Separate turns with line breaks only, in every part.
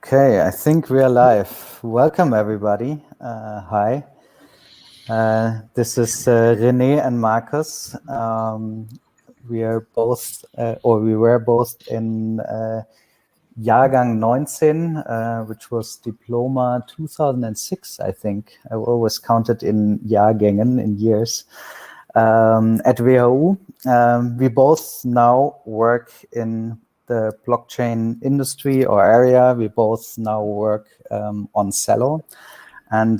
Okay, I think we are live. Welcome, everybody. Hi. This is Rene and Markus. We are both, we were both in Jahrgang 19, which was Diploma 2006, I think. I always counted in Jahrgängen, in years, at WHU. We both now work in the blockchain industry or area. We both now work on Celo. And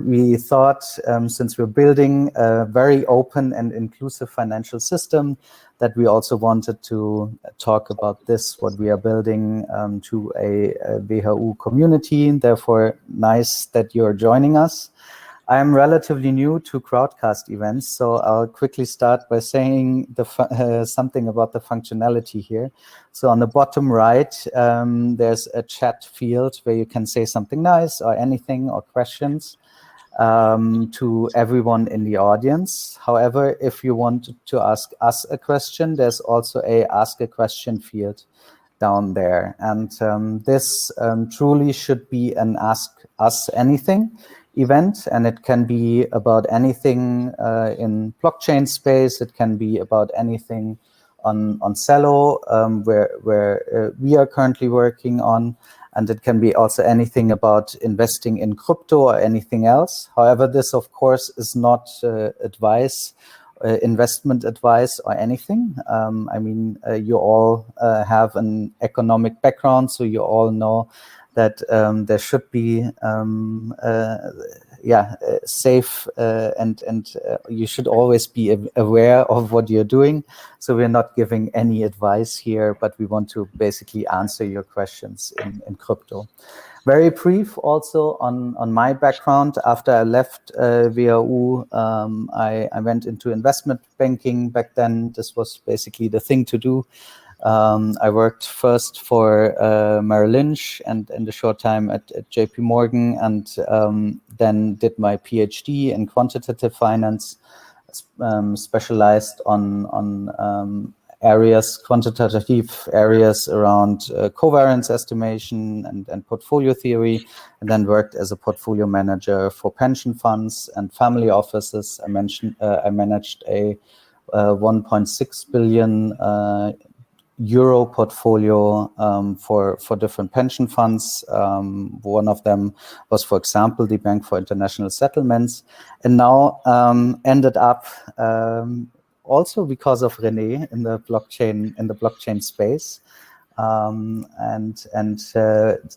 we thought, since we're building a very open and inclusive financial system, that we also wanted to talk about this, what we are building, to a WHU community. Therefore, nice that you're joining us. I'm relatively new to Crowdcast events, so I'll quickly start by saying something about the functionality here. So on the bottom right, there's a chat field where you can say something nice or anything or questions to everyone in the audience. However, if you want to ask us a question, there's also a ask a question field down there. And this truly should be an ask us anything event, and it can be about anything in blockchain space. It can be about anything on Celo, where we are currently working on, and it can be also anything about investing in crypto or anything else. However, this of course is not advice, investment advice or anything. I mean, you all have an economic background, so you all know that there should be safe and you should always be aware of what you're doing. So we're not giving any advice here, but we want to basically answer your questions in crypto. Very brief also on my background. After I left WHU, I went into investment banking. Back then, this was basically the thing to do. I worked first for Merrill Lynch and in the short time at JP Morgan, and then did my PhD in quantitative finance, specialized on quantitative areas around covariance estimation and portfolio theory, and then worked as a portfolio manager for pension funds and family offices. I managed a 1.6 billion euro portfolio for different pension funds. One of them was, for example, the Bank for International Settlements, and now ended up also because of Rene in the blockchain space, and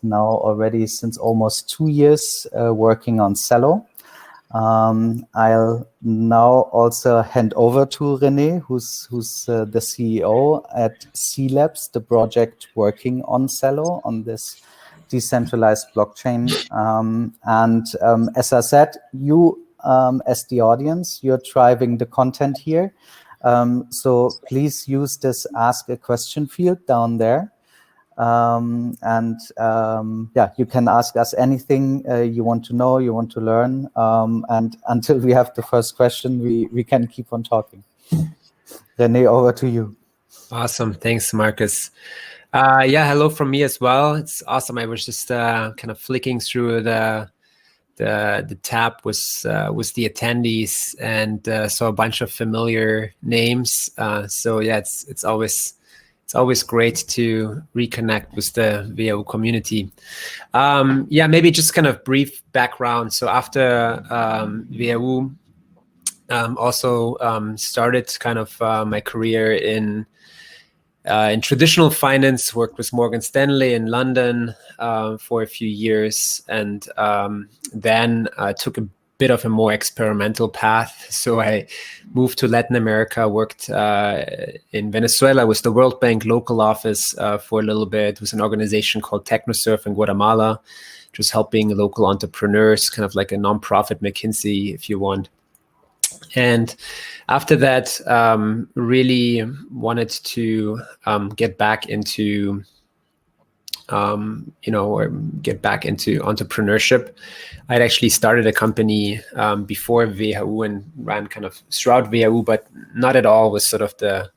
now already since almost 2 years working on Celo. I'll now also hand over to Rene, who's the CEO at cLabs, the project working on Celo, on this decentralized blockchain. As I said, you as the audience, you're driving the content here. So please use this ask a question field down there. You can ask us anything you want to know, you want to learn, and until we have the first question, we can keep on talking. Rene, over to you.
Awesome, thanks, Markus. Hello from me as well. It's awesome. I was just kind of flicking through the tab with the attendees and saw a bunch of familiar names. It's always great to reconnect with the WHU community. Maybe just kind of brief background. So after WHU, also started kind of my career in traditional finance, worked with Morgan Stanley in London for a few years, and then took a bit of a more experimental path. So I moved to Latin America, worked in Venezuela with the World Bank local office for a little bit. It was an organization called TechnoSurf in Guatemala, which was helping local entrepreneurs, kind of like a nonprofit McKinsey, if you want. And after that, really wanted to get back into get back into entrepreneurship. I'd actually started a company before WHU and ran kind of throughout WHU, but not at all with sort of the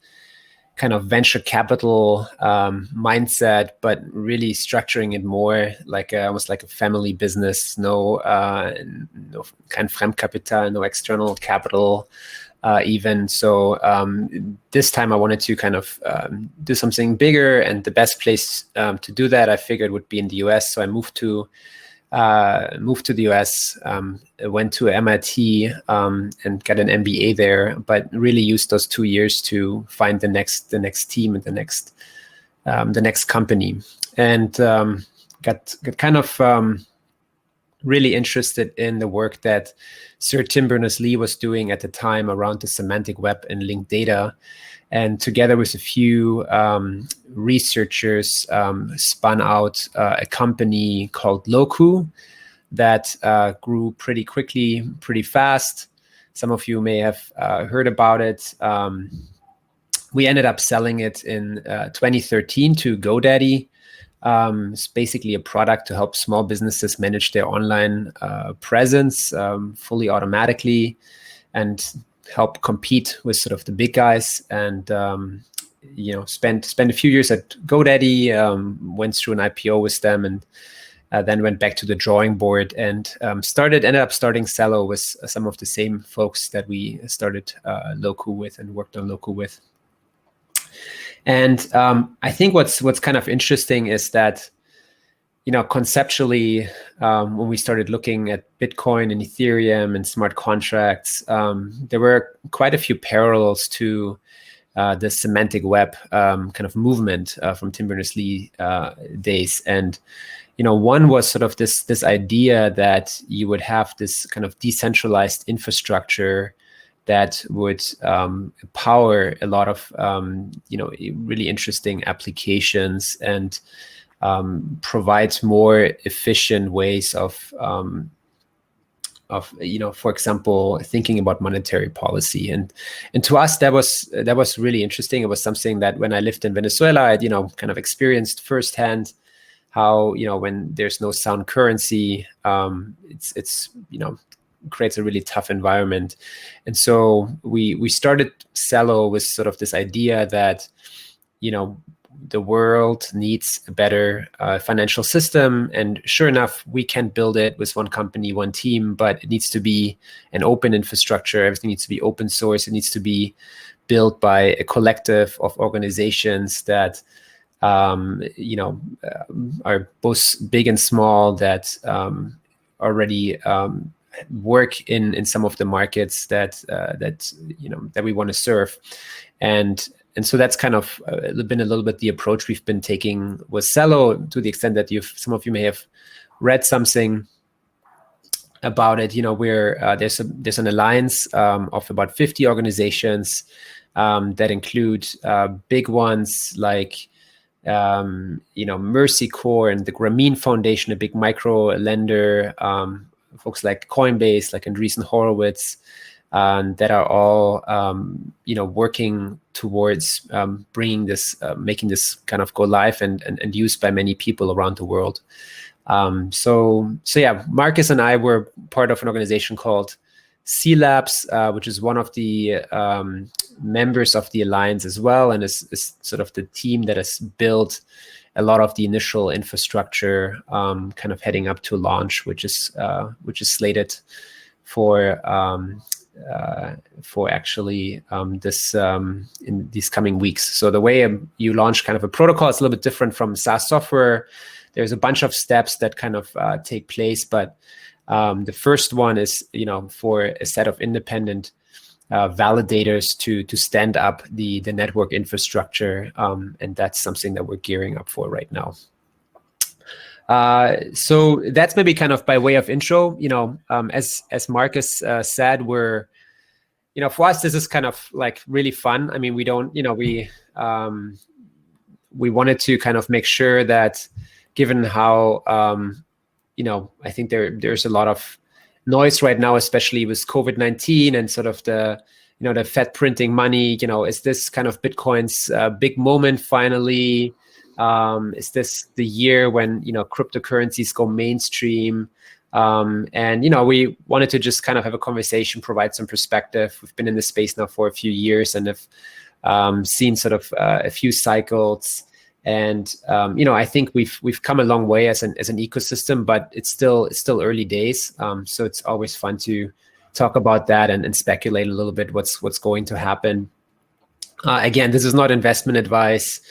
kind of venture capital mindset, but really structuring it more like almost like a family business. No kein Fremdkapital, no external capital even. So this time I wanted to kind of do something bigger, and the best place to do that I figured would be in the US. So I moved to the US, went to MIT and got an MBA there, but really used those 2 years to find the next team and the next company, and got kind of really interested in the work that Sir Tim Berners-Lee was doing at the time around the semantic web and linked data. And together with a few researchers, spun out a company called Loku that grew pretty quickly, pretty fast. Some of you may have heard about it. We ended up selling it in 2013 to GoDaddy. It's basically a product to help small businesses manage their online presence fully automatically and help compete with sort of the big guys. And spent a few years at GoDaddy, went through an IPO with them, and then went back to the drawing board and ended up starting Celo with some of the same folks that we started Loku with and worked on Loku with. And I think what's kind of interesting is that, conceptually, when we started looking at Bitcoin and Ethereum and smart contracts, there were quite a few parallels to the semantic web kind of movement from Tim Berners-Lee days. And, one was sort of this idea that you would have this kind of decentralized infrastructure that would power a lot of really interesting applications and provide more efficient ways of for example, thinking about monetary policy. And to us, that was really interesting. It was something that when I lived in Venezuela, I'd kind of experienced firsthand how when there's no sound currency, it's creates a really tough environment. And so we started Celo with sort of this idea that, the world needs a better financial system. And sure enough, we can build it with one company, one team, but it needs to be an open infrastructure. Everything needs to be open source. It needs to be built by a collective of organizations that, are both big and small, that already work in some of the markets that we want to serve, and so that's kind of been a little bit the approach we've been taking with Celo, to the extent that some of you may have read something about it. We're there's an alliance of about 50 organizations that include big ones like Mercy Corps and the Grameen Foundation, a big micro lender. Folks like Coinbase, like Andreessen Horowitz, that are all, working towards bringing this, making this kind of go live and used by many people around the world. So yeah, Markus and I were part of an organization called cLabs, which is one of the members of the alliance as well, and is sort of the team that has built a lot of the initial infrastructure, kind of heading up to launch, which is slated for actually this in these coming weeks. So the way you launch kind of a protocol is a little bit different from SaaS software. There's a bunch of steps that kind of take place, but the first one is for a set of independent validators to stand up the network infrastructure, and that's something that we're gearing up for right now. So that's maybe kind of by way of intro. As Markus said, we're for us this is kind of like really fun. I mean, we don't we wanted to kind of make sure that, given how I think there's a lot of noise right now, especially with COVID-19 and sort of the Fed printing money. Is this kind of Bitcoin's big moment finally? Is this the year when cryptocurrencies go mainstream? And we wanted to just kind of have a conversation, provide some perspective. We've been in this space now for a few years and have seen sort of a few cycles. And I think we've come a long way as an ecosystem, but it's still early days. So it's always fun to talk about that and speculate a little bit what's going to happen. Again, this is not investment advice.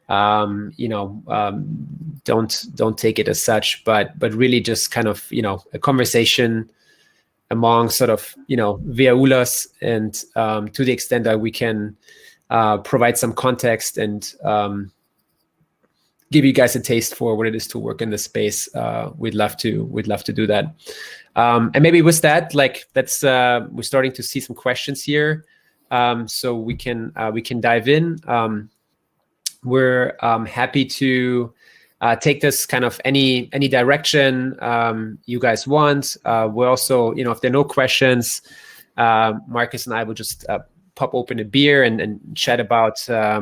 Don't take it as such, but really just kind of a conversation among sort of Viaulas, and to the extent that we can provide some context and give you guys a taste for what it is to work in this space. We'd love to do that. And maybe with that, we're starting to see some questions here, so we can dive in. We're happy to take this kind of any direction you guys want. We're also, if there are no questions, Markus and I will just pop open a beer and chat about I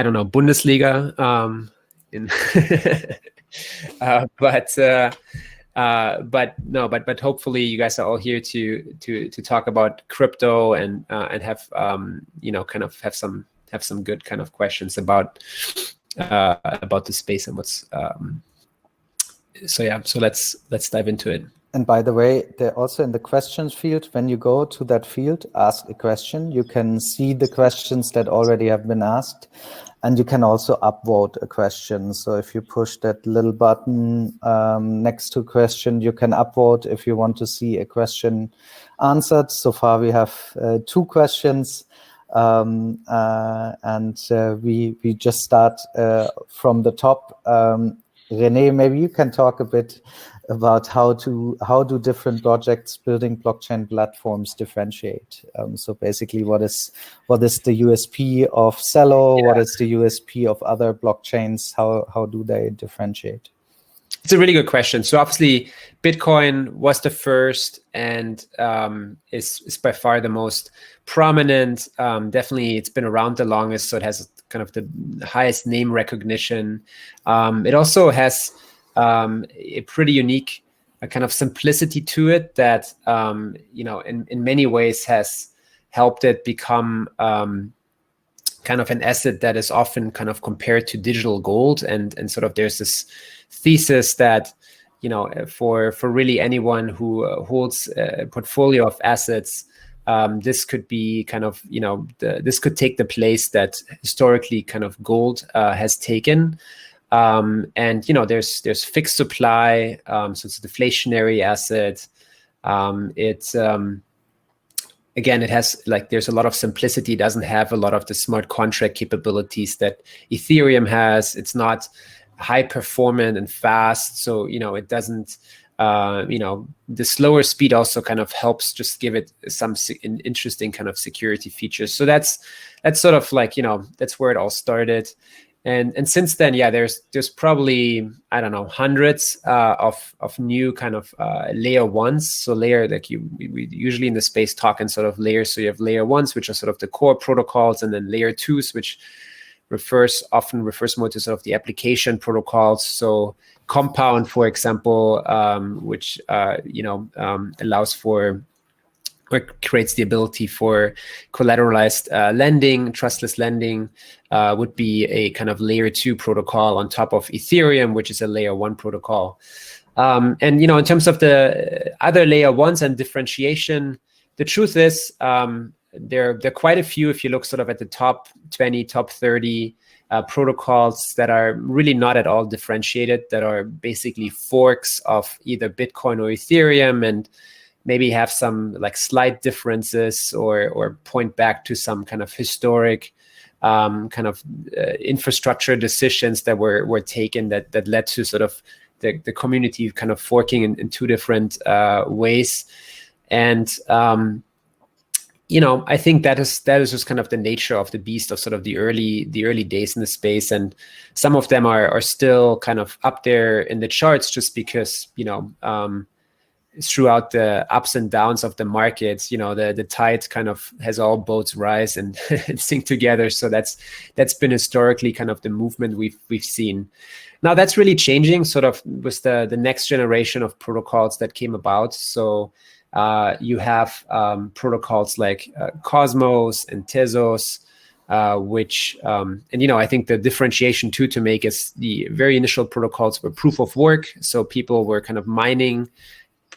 don't know, Bundesliga. But hopefully you guys are all here to talk about crypto and have kind of have some good kind of questions about the space and what's so let's dive into it.
And by the way, they're also in the questions field. When you go to that field, ask a question, you can see the questions that already have been asked, and you can also upvote a question. So if you push that little button next to question, you can upvote if you want to see a question answered. So far we have 2 questions, and we just start from the top. Rene, maybe you can talk a bit about how do different projects building blockchain platforms differentiate. So basically, what is the USP of Celo? Yeah. What is the USP of other blockchains? How do they differentiate?
It's a really good question. So obviously, Bitcoin was the first and is by far the most prominent. Definitely, it's been around the longest, so it has kind of the highest name recognition. It also has a pretty unique kind of simplicity to it that in many ways has helped it become kind of an asset that is often kind of compared to digital gold, and sort of there's this thesis that for really anyone who holds a portfolio of assets, this could be kind of this could take the place that historically kind of gold has taken. And there's fixed supply, so it's a deflationary asset. Again, it has there's a lot of simplicity. It doesn't have a lot of the smart contract capabilities that Ethereum has. It's not high performant and fast, so it doesn't. The slower speed also kind of helps just give it some interesting kind of security features. So that's sort of that's where it all started. And since then, there's probably, I don't know, hundreds of new kind of layer ones. So layer, we usually in the space talk in sort of layers. So you have layer ones, which are sort of the core protocols, and then layer twos, which often refers more to sort of the application protocols. So Compound, for example, which allows for or creates the ability for collateralized lending, trustless lending, would be a kind of layer 2 protocol on top of Ethereum, which is a layer 1 protocol. And in terms of the other layer 1s and differentiation, the truth is there are quite a few. If you look sort of at the top 20, top 30 protocols that are really not at all differentiated, that are basically forks of either Bitcoin or Ethereum, and maybe have some slight differences or point back to some kind of historic kind of infrastructure decisions that were taken that led to sort of the community kind of forking in 2 different ways. And I think that is just kind of the nature of the beast of sort of the early days in the space, and some of them are still kind of up there in the charts just because throughout the ups and downs of the markets, the tide kind of has all boats rise and sink together. So that's been historically kind of the movement we've seen. Now that's really changing sort of with the next generation of protocols that came about. So You have protocols like Cosmos and Tezos, which, and I think the differentiation too to make is the very initial protocols were proof of work. So people were kind of mining,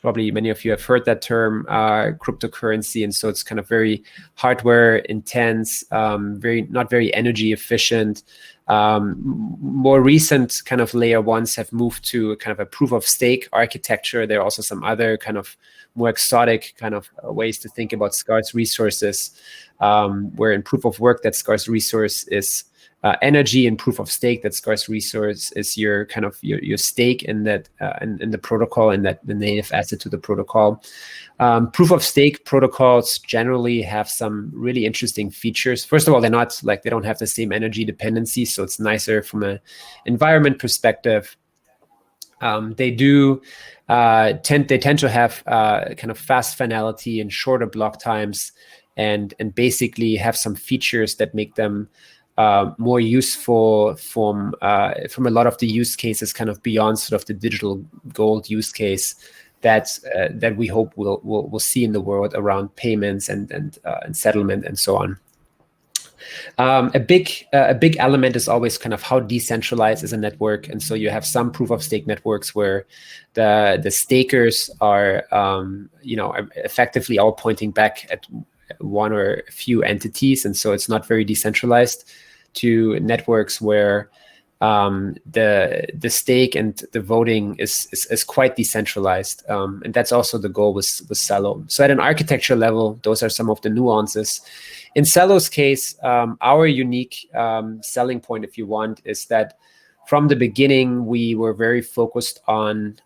probably many of you have heard that term, cryptocurrency. And so it's kind of very hardware intense, not very energy efficient. More recent kind of layer ones have moved to kind of a proof of stake architecture. There are also some other kind of more exotic kind of ways to think about scarce resources, where in proof of work, that scarce resource is energy, and proof of stake, that scarce resource is your kind of your stake in that in the protocol, and that the native asset to the protocol. Proof of stake protocols generally have some really interesting features. First of all, they don't have the same energy dependency, so it's nicer from an environment perspective. They tend to have kind of fast finality and shorter block times, and basically have some features that make them more useful from a lot of the use cases, kind of beyond sort of the digital gold use case that we hope we'll see in the world around payments and settlement and so on. A big element is always kind of how decentralized is a network, and so you have some proof of stake networks where the stakers are effectively all pointing back at one or a few entities, and so it's not very decentralized, to networks where the stake and the voting is quite decentralized, and that's also the goal with Celo. So at an architecture level, those are some of the nuances. In Celo's case, our unique selling point, if you want, is that from the beginning we were very focused on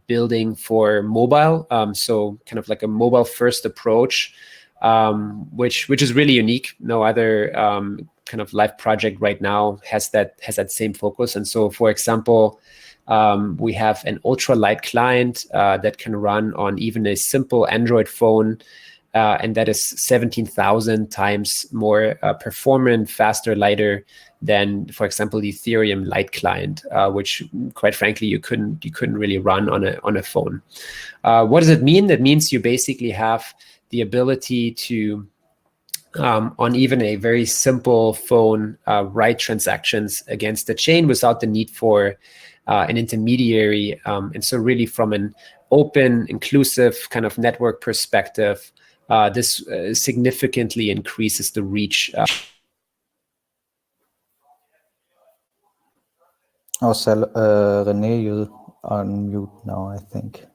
building for mobile, so kind of like a mobile first approach, which is really unique. No other kind of live project right now has that same focus. And so, for example, we have an ultra light client that can run on even a simple Android phone, and that is 17,000 times more performant, faster, lighter than, for example, the Ethereum Lite client, which, quite frankly, you couldn't really run on a phone. What does it mean? That means you basically have the ability to, on even a very simple phone, write transactions against the chain without the need for an intermediary. And so really from an open, inclusive kind of network perspective, this significantly increases the reach.
Rene, you are on mute now, I think.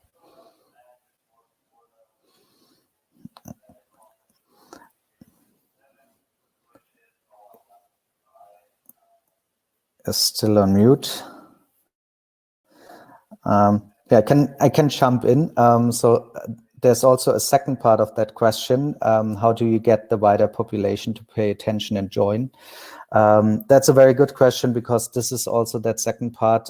Is still on mute. Yeah, I can jump in. So there's also a second part of that question. How do you get the wider population to pay attention and join? That's a very good question, because this is also that second part,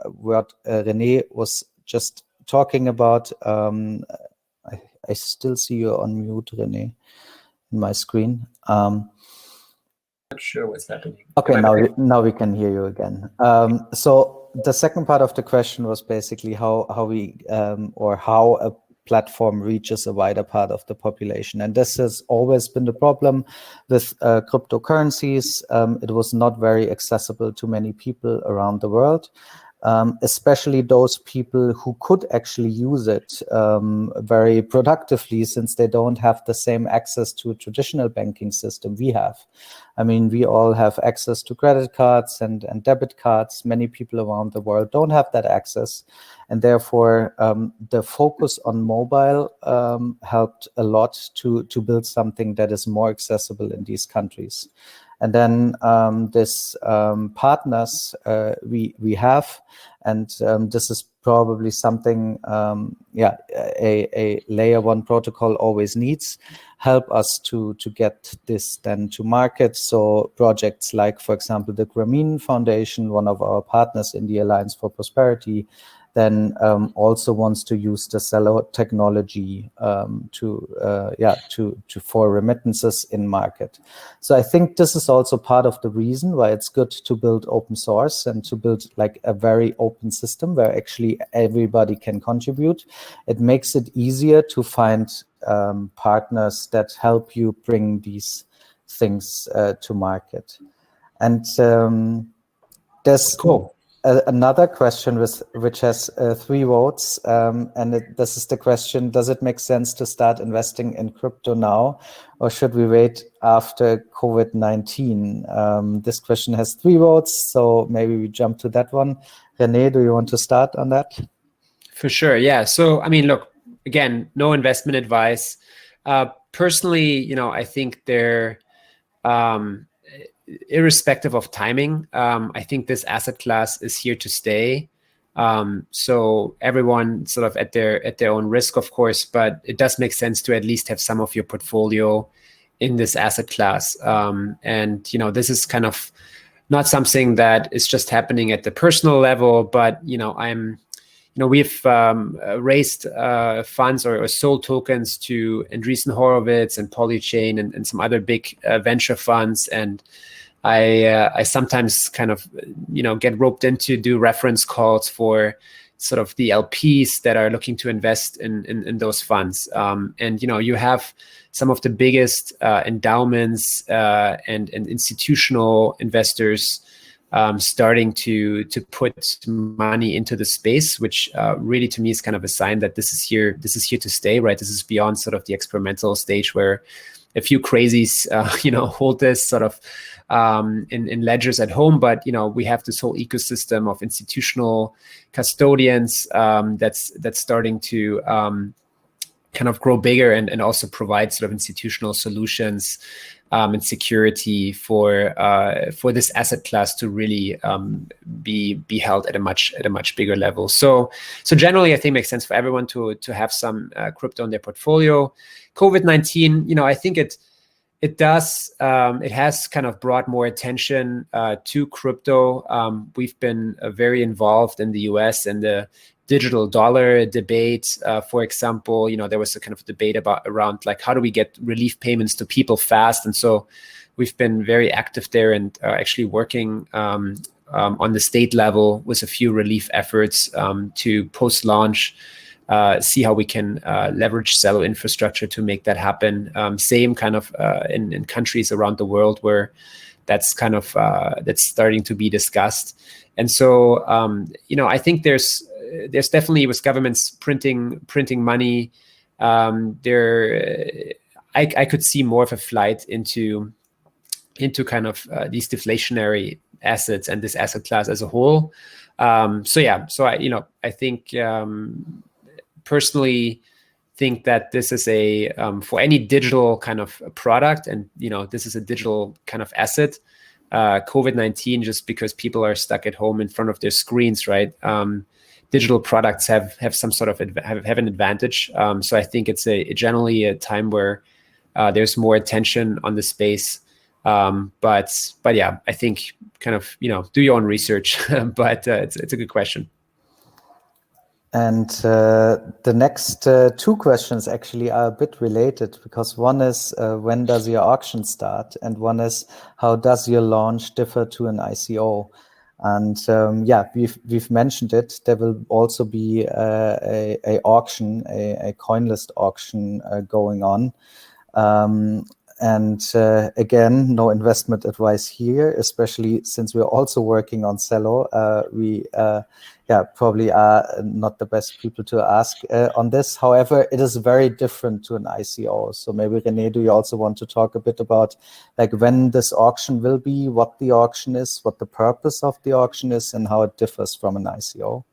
what Rene was just talking about. I still see you on mute, Rene, in my screen.
Not sure what's happening.
Okay, now we can hear you again. So the second part of the question was basically how a platform reaches a wider part of the population, and this has always been the problem with cryptocurrencies. It was not very accessible to many people around the world, especially those people who could actually use it very productively, since they don't have the same access to a traditional banking system we have. I mean, we all have access to credit cards and debit cards. Many people around the world don't have that access. And therefore, the focus on mobile helped a lot to build something that is more accessible in these countries. And then this partners we have, and this is probably something, a layer one protocol always needs, help us to get this then to market. So projects like, for example, the Rene Foundation, one of our partners in the Alliance for Prosperity, then also wants to use the Celo technology for remittances in market. So I think this is also part of the reason why it's good to build open source and to build like a very open system where actually everybody can contribute. It makes it easier to find partners that help you bring these things to market. And there's another question which has 3 votes, and this is the question: does it make sense to start investing in crypto now, or should we wait after COVID-19? This question has 3 votes, so maybe we jump to that one. Rene, do you want to start on that?
For sure, yeah. So, I mean, look, again, no investment advice. Personally, I think they're irrespective of timing, I think this asset class is here to stay. So everyone sort of at their own risk, of course, but it does make sense to at least have some of your portfolio in this asset class. And this is kind of not something that is just happening at the personal level, but we've raised funds or sold tokens to Andreessen Horowitz and Polychain and some other big venture funds. And I sometimes kind of, get roped in to do reference calls for sort of the LPs that are looking to invest in those funds. And, you have some of the biggest endowments and institutional investors starting to put money into the space, which really to me is kind of a sign that this is here to stay, right? This is beyond sort of the experimental stage where a few crazies, hold this sort of in ledgers at home, but we have this whole ecosystem of institutional custodians that's starting to kind of grow bigger and also provide sort of institutional solutions and security for this asset class to really be held at a much bigger level. So generally, I think it makes sense for everyone to have some crypto in their portfolio. COVID-19, I think it has kind of brought more attention to crypto. We've been very involved in the US and the digital dollar debate. For example, there was a kind of debate around like, how do we get relief payments to people fast? And so we've been very active there and actually working on the state level with a few relief efforts to post-launch see how we can leverage Celo infrastructure to make that happen. Same kind of in countries around the world where that's kind of that's starting to be discussed. And so I think there's definitely, with governments printing money, I could see more of a flight into kind of these deflationary assets and this asset class as a whole. So I think personally think that this is a for any digital kind of product, and this is a digital kind of asset. COVID-19, just because people are stuck at home in front of their screens, right? Digital products have some sort of have an advantage. So I think it's generally a time where there's more attention on the space. But yeah, I think kind of do your own research. But it's a good question.
And the next 2 questions actually are a bit related, because one is when does your auction start, and one is how does your launch differ to an ICO? And we've mentioned it. There will also be a auction, a CoinList auction going on. And again, no investment advice here, especially since we're also working on Celo. We probably are not the best people to ask on this. However, it is very different to an ICO. So maybe, Rene, do you also want to talk a bit about like when this auction will be, what the auction is, what the purpose of the auction is, and how it differs from an ICO?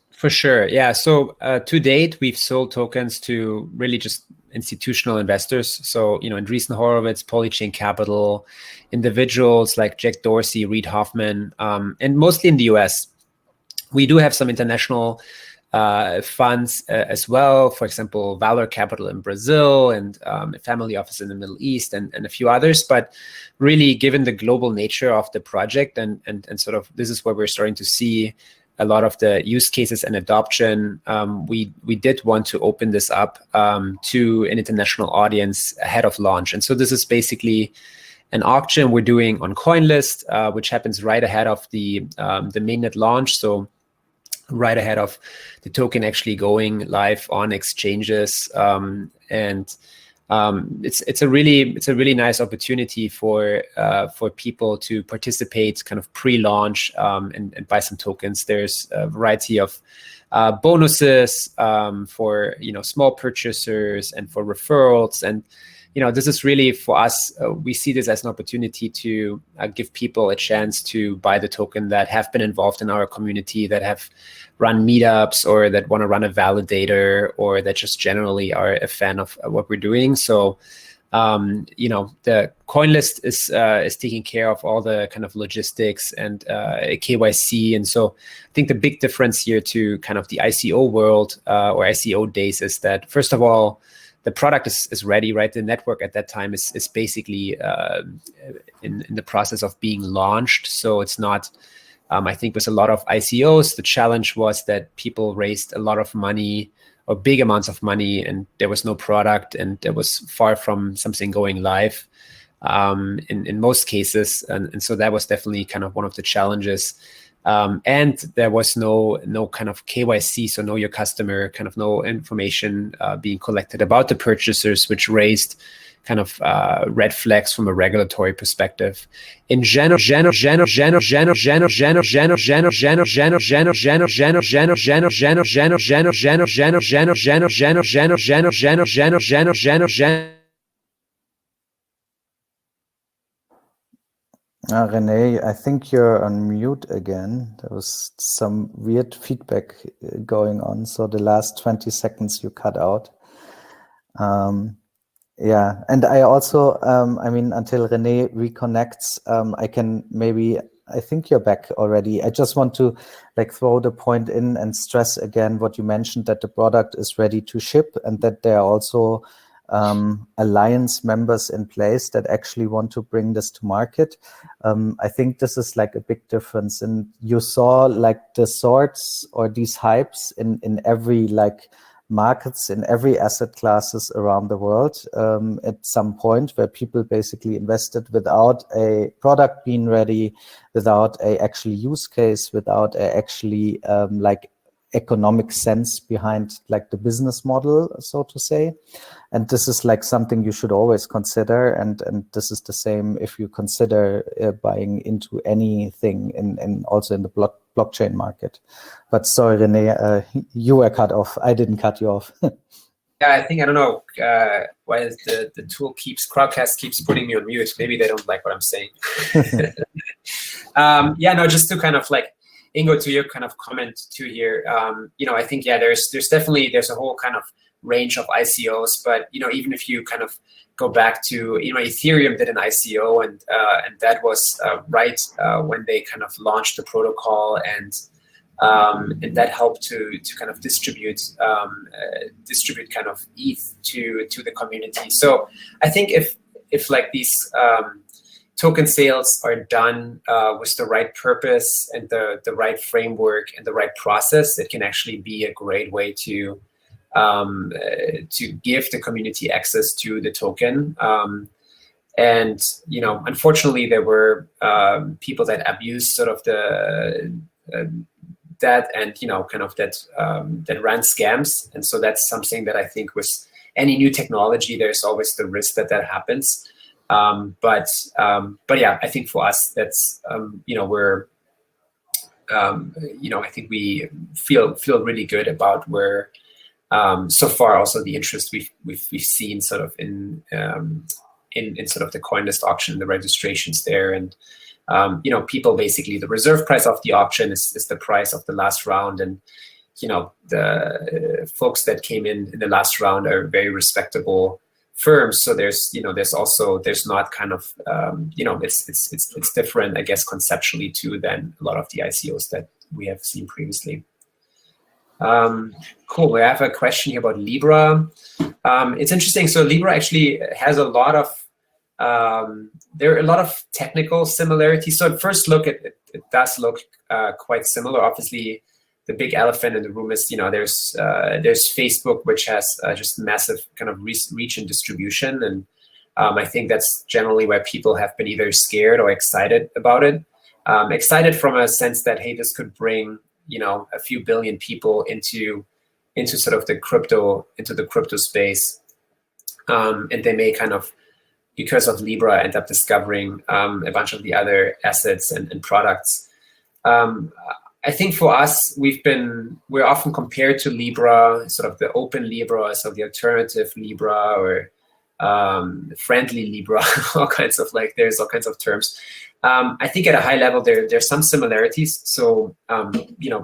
For sure, yeah. So to date, we've sold tokens to really just institutional investors. So, Andreessen Horowitz, Polychain Capital, individuals like Jack Dorsey, Reid Hoffman, and mostly in the US. We do have some international funds as well. For example, Valor Capital in Brazil and a family office in the Middle East and a few others. But really, given the global nature of the project and sort of this is where we're starting to see a lot of the use cases and adoption, we did want to open this up to an international audience ahead of launch. And so this is basically an auction we're doing on CoinList, which happens right ahead of the mainnet launch. So right ahead of the token actually going live on exchanges, and it's a really nice opportunity for people to participate kind of pre-launch and buy some tokens. There's a variety of bonuses for small purchasers and for referrals, and this is really for us. We see this as an opportunity to give people a chance to buy the token that have been involved in our community, that have run meetups, or that want to run a validator, or that just generally are a fan of what we're doing. So, the CoinList is taking care of all the kind of logistics and KYC. And so I think the big difference here to kind of the ICO world or ICO days is that, first of all, the product is ready, right? The network at that time is basically in the process of being launched. So it's not, I think with a lot of ICOs, the challenge was that people raised a lot of money or big amounts of money, and there was no product, and there was far from something going live in most cases. And so that was definitely kind of one of the challenges. And there was no kind of KYC, so know your customer, kind of no information being collected about the purchasers, which raised kind of red flags from a regulatory perspective. In general,
Rene, I think you're on mute again. There was some weird feedback going on. So the last 20 seconds you cut out. Yeah, and I also, until Rene reconnects, I think you're back already. I just want to throw the point in and stress again what you mentioned, that the product is ready to ship, and that there are also alliance members in place that actually want to bring this to market. I think this is a big difference. And you saw the sorts or these hypes in every markets, in every asset classes around the world at some point, where people basically invested without a product being ready, without a actually use case, without a actually economic sense behind the business model, so to say. And this is something you should always consider, and this is the same if you consider buying into anything in also in the blockchain market. But sorry, Rene, you were cut off. I didn't cut you off.
Yeah, I think, I don't know why the tool Crowdcast keeps putting me on mute. Maybe they don't like what I'm saying. Just to kind of Ingo, to your kind of comment too here, I think, there's a whole kind of range of ICOs, but, even if you kind of go back to, Ethereum did an ICO, and that was right when they kind of launched the protocol, and that helped to kind of distribute kind of ETH to the community. So I think if these token sales are done with the right purpose and the right framework and the right process, it can actually be a great way to give the community access to the token. And unfortunately, there were people that abused sort of that, and kind of that ran scams. And so that's something that I think with any new technology, there's always the risk that happens. But yeah, I think for us, that's we're I think we feel really good about where so far also the interest we've seen sort of in sort of the CoinList auction, the registrations there, and people basically, the reserve price of the auction is the price of the last round, and the folks that came in the last round are very respectable firms. So there's not kind of it's different, I guess, conceptually too, than a lot of the ICOs that we have seen previously. Cool. We have a question here about Libra. It's interesting. So Libra actually has a lot of there are a lot of technical similarities. So at first look, it does look quite similar. Obviously, the big elephant in the room is, there's Facebook, which has just massive kind of reach and distribution. And I think that's generally where people have been either scared or excited about it. Excited from a sense that, hey, this could bring, a few billion people into sort of the crypto space. And they may kind of, because of Libra, end up discovering a bunch of the other assets and products. I think for us, we're often compared to Libra, sort of the open Libra, so the alternative Libra, or friendly Libra, there's all kinds of terms. I think at a high level, there's some similarities. So,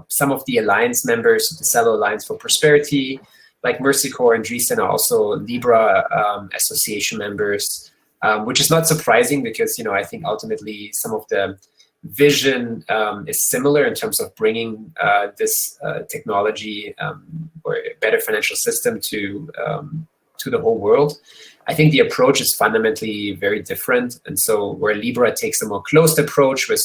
some of the alliance members of the Celo Alliance for Prosperity, like Mercy Corps and Dreesen, are also Libra association members, which is not surprising because, I think ultimately some of the vision is similar in terms of bringing this technology or a better financial system to the whole world. I think the approach is fundamentally very different. And so where Libra takes a more closed approach with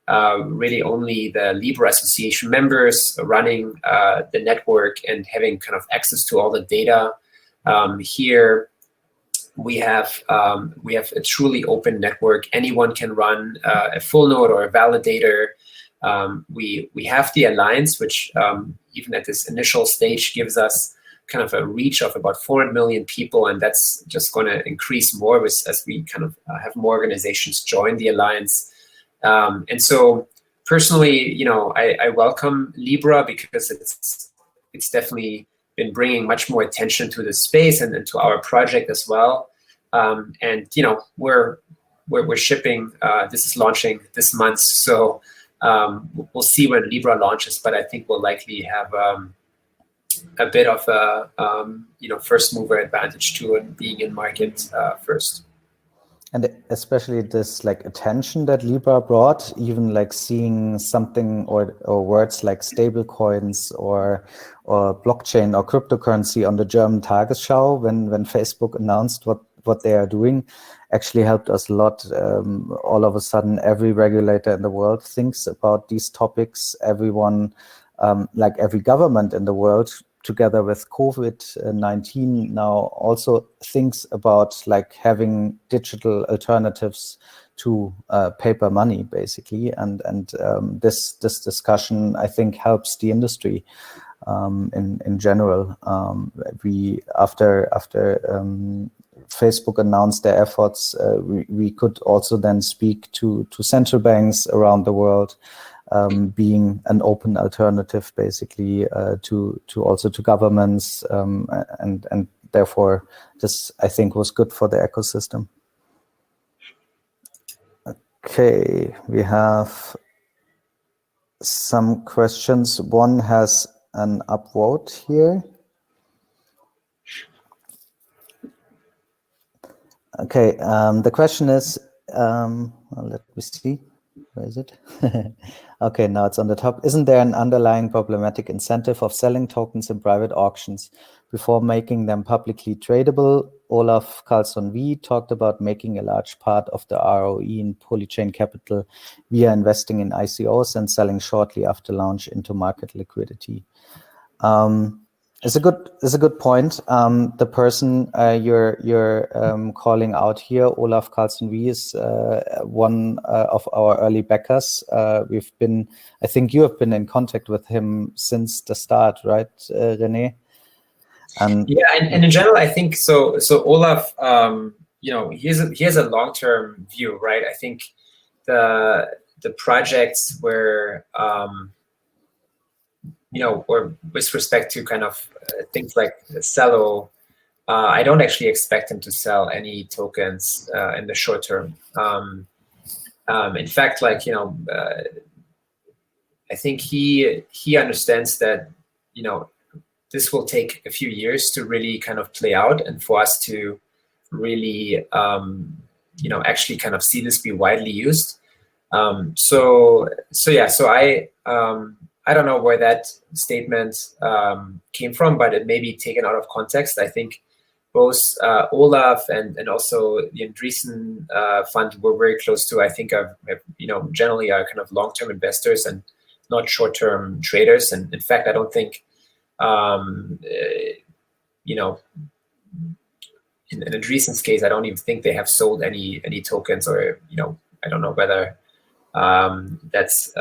really only the Libra association members running the network and having kind of access to all the data, here we have a truly open network. Anyone can run a full node or a validator. We have the alliance, which even at this initial stage gives us kind of a reach of about 400 million people, and that's just going to increase more as we kind of have more organizations join the alliance. And so personally, I welcome Libra because it's definitely been bringing much more attention to the space and to our project as well. And we're shipping. This is launching this month, so we'll see when Libra launches. But I think we'll likely have a bit of a first mover advantage too, and being in market first.
And especially this attention that Libra brought, even seeing something or words like stable coins or blockchain or cryptocurrency on the German Tagesschau when Facebook announced what they are doing, actually helped us a lot. All of a sudden, every regulator in the world thinks about these topics. Everyone, every government in the world, together with COVID-19 now also thinks about having digital alternatives to paper money, basically. And this discussion, I think, helps the industry in general. After Facebook announced their efforts, we could also then speak to central banks around the world, being an open alternative, basically, to governments, and therefore this, I think, was good for the ecosystem. Okay, we have some questions. One has an upvote here. Okay, the question is, let me see. Where is it? Okay, now it's on the top. Isn't there an underlying problematic incentive of selling tokens in private auctions before making them publicly tradable? Olaf Carlson V talked about making a large part of the ROE in polychain capital via investing in ICOs and selling shortly after launch into market liquidity. It's a good point. The person you're calling out here, Olaf Carlson V, is one of our early backers. I think you have been in contact with him since the start, right, Rene?
And in general, I think so. So Olaf, he has a long-term view, right? I think the projects where or with respect to kind of things like Celo, I don't actually expect him to sell any tokens in the short term. In fact, I think he understands that, this will take a few years to really kind of play out, and for us to really, actually kind of see this be widely used. So I don't know where that statement came from, but it may be taken out of context. I think both Olaf and also the Dreesen fund were very close to, I think, generally are kind of long-term investors, and not short-term traders. And in fact, I don't think, you know, in Andreessen's case, I don't even think they have sold any tokens, or, you know, I don't know whether that's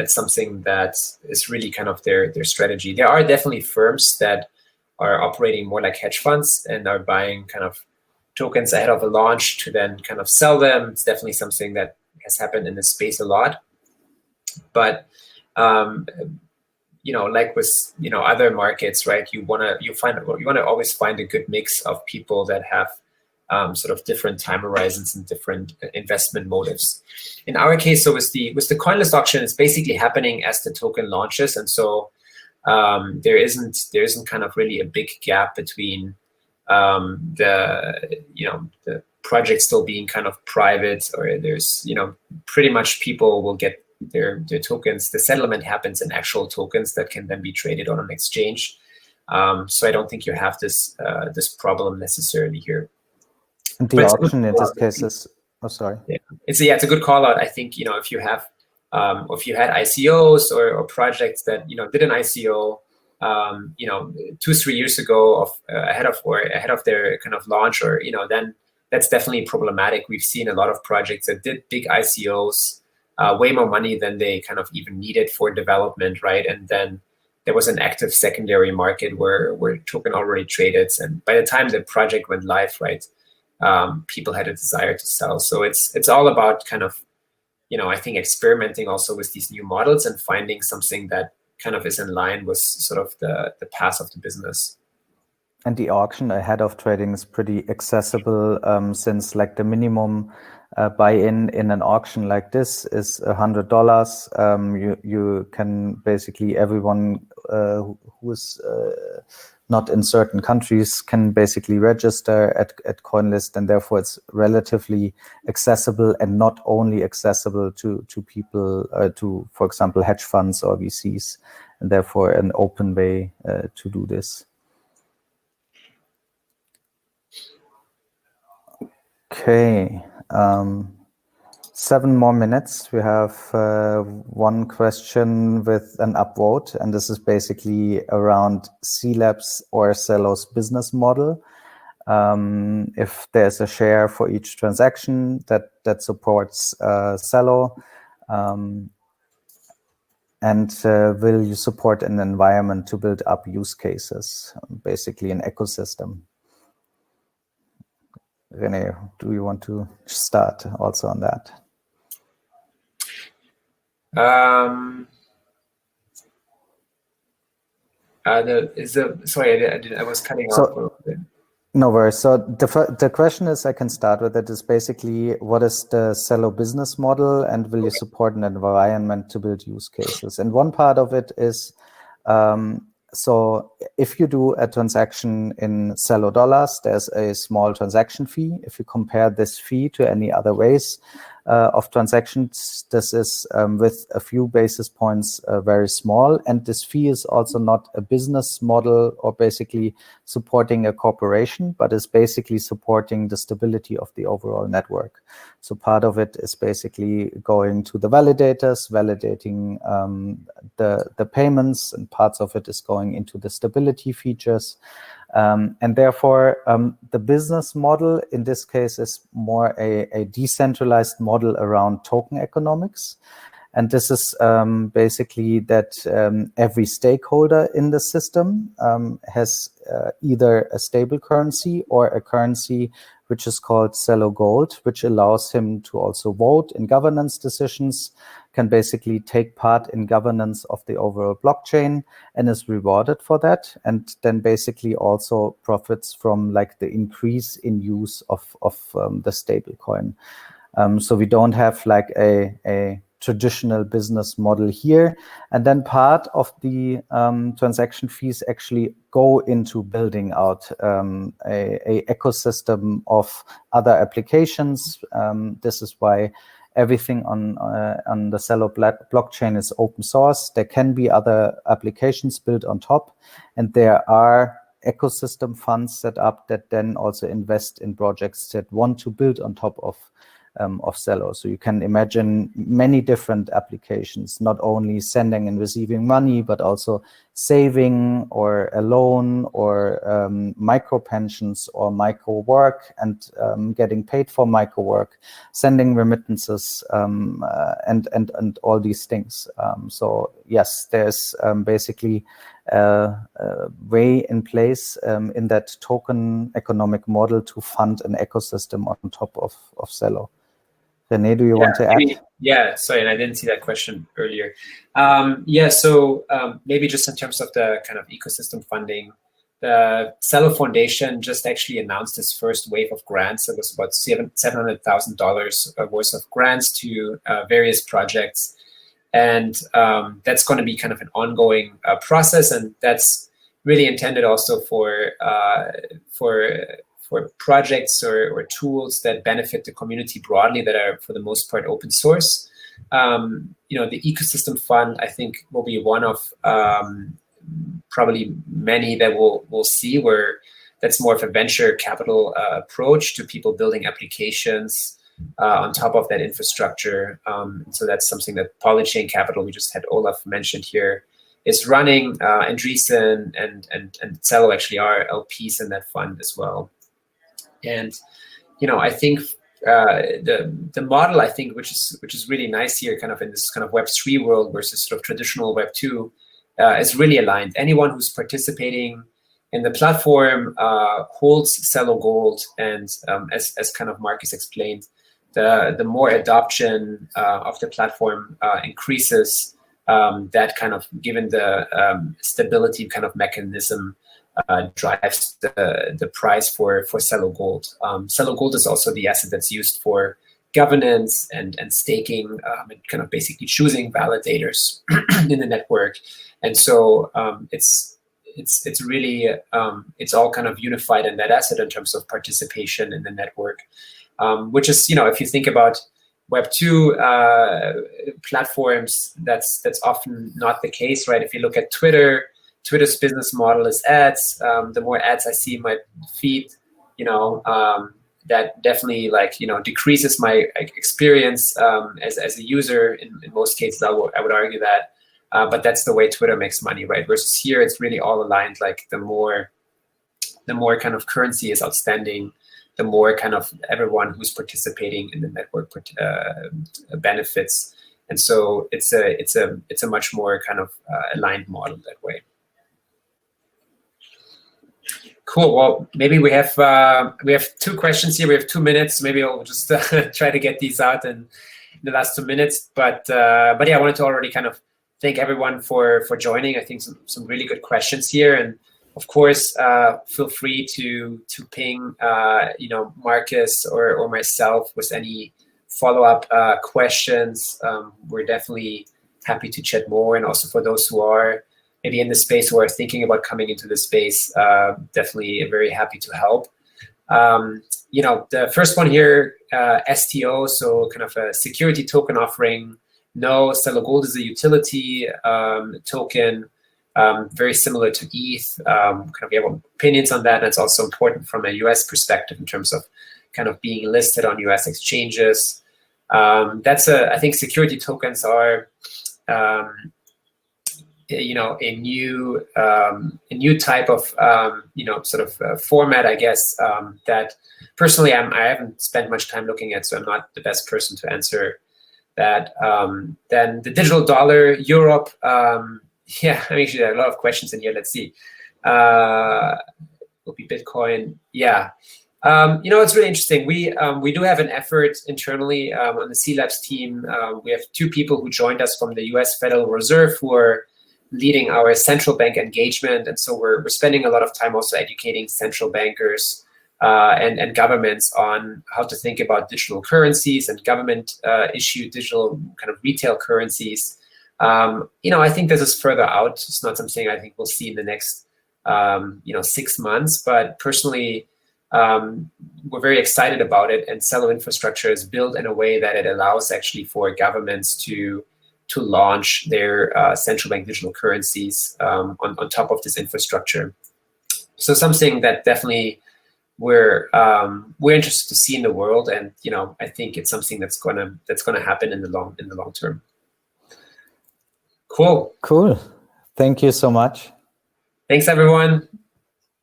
something that is really kind of their strategy. There are definitely firms that are operating more like hedge funds and are buying kind of tokens ahead of a launch to then kind of sell them. It's definitely something that has happened in this space a lot. But you know, like with, you know, other markets, right? You want to always find a good mix of people that have sort of different time horizons and different investment motives. In our case, so with the CoinList auction, it's basically happening as the token launches, and so there isn't kind of really a big gap between the project still being kind of private, or there's, you know, pretty much people will get their tokens. The settlement happens in actual tokens that can then be traded on an exchange. So I don't think you have this problem necessarily here.
The auction in this case is, oh, sorry.
Yeah. It's a good call out. I think, you know, if you have, or if you had ICOs or projects that, you know, did an ICO, you know, 2-3 years ago ahead of their kind of launch, or, you know, then that's definitely problematic. We've seen a lot of projects that did big ICOs, way more money than they kind of even needed for development, right? And then there was an active secondary market where token already traded, and by the time the project went live, right, people had a desire to sell. So it's all about kind of, you know, I think experimenting also with these new models and finding something that kind of is in line with sort of the path of the business.
And the auction ahead of trading is pretty accessible, since like the minimum buy-in in an auction like this is $100. You can basically, everyone who is not in certain countries can basically register at CoinList, and therefore it's relatively accessible, and not only accessible to people, to, for example, hedge funds or VCs, and therefore an open way to do this. Okay, 7 more minutes. We have one question with an upvote, and this is basically around cLabs or Celo's business model. If there's a share for each transaction that supports Celo, and will you support an environment to build up use cases, basically an ecosystem? Rene, do you want to start also on that?
Sorry, I was cutting off a little bit.
No worries. So the question is, I can start with it, is basically, what is the Celo business model, and will you support an environment to build use cases? And one part of it is, so if you do a transaction in Celo dollars, there's a small transaction fee. If you compare this fee to any other ways of transactions, this is with a few basis points very small. And this fee is also not a business model or basically supporting a corporation, but is basically supporting the stability of the overall network. So part of it is basically going to the validators, validating the payments, and parts of it is going into the stability features. And therefore, the business model in this case is more a decentralized model around token economics. And this is basically that every stakeholder in the system has either a stable currency or a currency which is called Celo Gold, which allows him to also vote in governance decisions, can basically take part in governance of the overall blockchain, and is rewarded for that, and then basically also profits from like the increase in use of the stable coin. So we don't have like a traditional business model here. And then part of the transaction fees actually go into building out a ecosystem of other applications. This is why everything on the Celo blockchain is open source. There can be other applications built on top, and there are ecosystem funds set up that then also invest in projects that want to build on top of Celo. So you can imagine many different applications, not only sending and receiving money, but also saving or a loan or micro pensions or micro work and getting paid for micro work, sending remittances, and all these things. So yes, there's basically a way in place in that token economic model to fund an ecosystem on top of Celo. Rene, do you want to add?
Yeah, sorry, and I didn't see that question earlier. So maybe just in terms of the kind of ecosystem funding, the Celo Foundation just actually announced its first wave of grants. It was about $700,000 worth of grants to various projects. And that's going to be kind of an ongoing process, and that's really intended also for projects or tools that benefit the community broadly, that are for the most part open source. The ecosystem fund, I think, will be one of probably many that we'll see, where that's more of a venture capital approach to people building applications on top of that infrastructure. So that's something that Polychain Capital, we just had Olaf mentioned here, is running, Andreessen and Celo actually are LPs in that fund as well. And I think the model, I think, which is really nice here, kind of in this kind of Web3 world versus sort of traditional Web2, is really aligned. Anyone who's participating in the platform holds Celo Gold, and as kind of Markus explained, the more adoption of the platform increases, that kind of, given the stability kind of mechanism, drives the price for Celo Gold. Celo Gold is also the asset that's used for governance and staking, and kind of basically choosing validators in the network. And so it's really it's all kind of unified in that asset in terms of participation in the network, which is, if you think about Web2 platforms, that's often not the case, right? If you look at Twitter's business model is ads. The more ads I see in my feed, that definitely decreases my experience as a user in most cases. I would argue that, but that's the way Twitter makes money, right? Versus here, it's really all aligned. Like the more kind of currency is outstanding, the more kind of everyone who's participating in the network benefits. And so it's a much more kind of aligned model that way. Cool. Well, maybe we have 2 questions here. We have 2 minutes. Maybe I'll just try to get these out in the last 2 minutes. But yeah, I wanted to already kind of thank everyone for joining. I think some really good questions here, and of course, feel free to ping Markus or myself with any follow-up questions. We're definitely happy to chat more, and also for those who are maybe in the space who are thinking about coming into the space, definitely very happy to help. The first one here, STO, so kind of a security token offering. No, Celo Gold is a utility token, very similar to ETH. Kind of we have opinions on that, and it's also important from a US perspective in terms of kind of being listed on US exchanges. I think security tokens are a new type of sort of format, I guess, that personally I haven't spent much time looking at, so I'm not the best person to answer that. Then the digital dollar, Europe. Yeah, I mean, actually, there are a lot of questions in here. Let's see. Will be Bitcoin. Yeah. It's really interesting. We do have an effort internally on the cLabs team. We have 2 people who joined us from the US Federal Reserve who are leading our central bank engagement. And so we're spending a lot of time also educating central bankers and governments on how to think about digital currencies and government issued digital kind of retail currencies. I think this is further out. It's not something I think we'll see in the next 6 months, but personally, we're very excited about it, and Celo infrastructure is built in a way that it allows actually for governments to launch their central bank digital currencies on top of this infrastructure. So something that definitely we're interested to see in the world, and I think it's something that's gonna happen in the long term. Cool.
Thank you so much.
Thanks, everyone.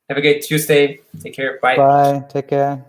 Have a great Tuesday. Take care. Bye.
Bye. Take care.